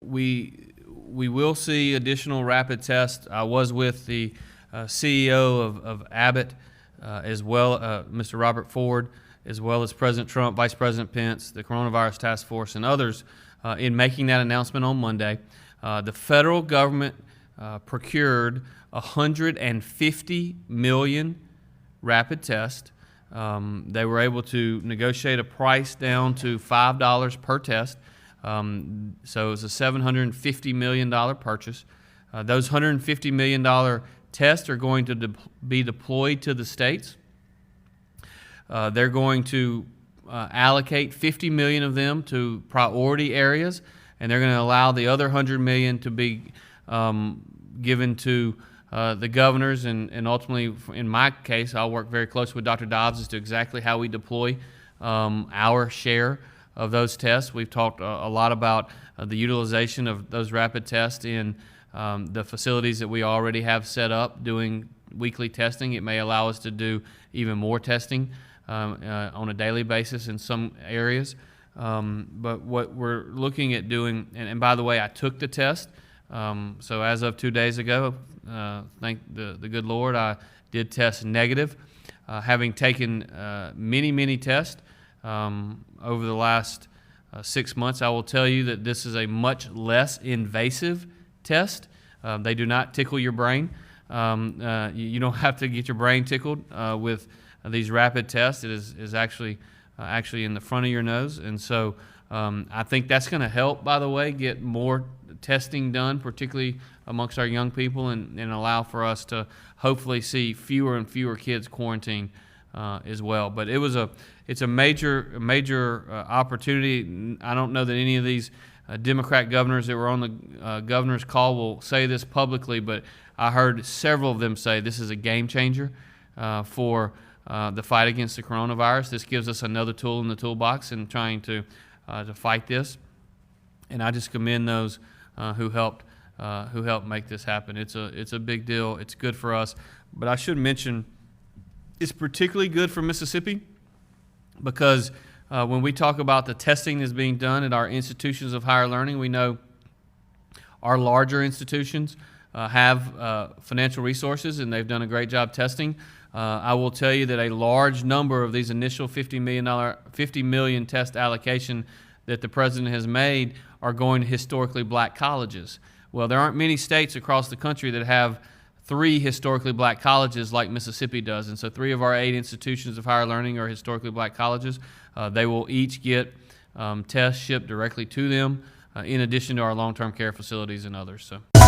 We will see additional rapid tests. I was with the CEO of Abbott, as well, Mr. Robert Ford, as well as President Trump, Vice President Pence, the Coronavirus Task Force, and others in making that announcement on Monday. The federal government procured 150 million rapid tests. They were able to negotiate a price down to $5 per test. So it was a $750 million purchase. Those $150 million tests are going to be deployed to the states. They're going to allocate 50 million of them to priority areas, and they're going to allow the other 100 million to be given to the governors, and ultimately, in my case, I'll work very closely with Dr. Dobbs as to exactly how we deploy our share of those tests. We've talked a lot about the utilization of those rapid tests in the facilities that we already have set up doing weekly testing. It may allow us to do even more testing on a daily basis in some areas. But what we're looking at doing, and by the way, I took the test. So as of 2 days ago, thank the good Lord, I did test negative. Having taken many tests over the last 6 months, I will tell you that this is a much less invasive test. They do not tickle your brain. You don't have to get your brain tickled with these rapid tests. It is actually in the front of your nose, and so I think that's going to help, by the way, get more testing done, particularly amongst our young people, and allow for us to hopefully see fewer and fewer kids quarantined as well. But it's a major opportunity. I don't know that any of these Democrat governors that were on the governor's call will say this publicly, but I heard several of them say this is a game changer for the fight against the coronavirus. This gives us another tool in the toolbox in trying to fight this, and I just commend those who helped make this happen. It's a big deal. It's good for us, but I should mention it's particularly good for Mississippi because when we talk about the testing that's being done at our institutions of higher learning, we know our larger institutions have financial resources, and they've done a great job testing. I will tell you that a large number of these initial $50 million test allocation that the president has made are going to historically black colleges. Well, there aren't many states across the country that have 3 historically black colleges like Mississippi does, and so 3 of our 8 institutions of higher learning are historically black colleges. They will each get tests shipped directly to them, in addition to our long-term care facilities and others. So.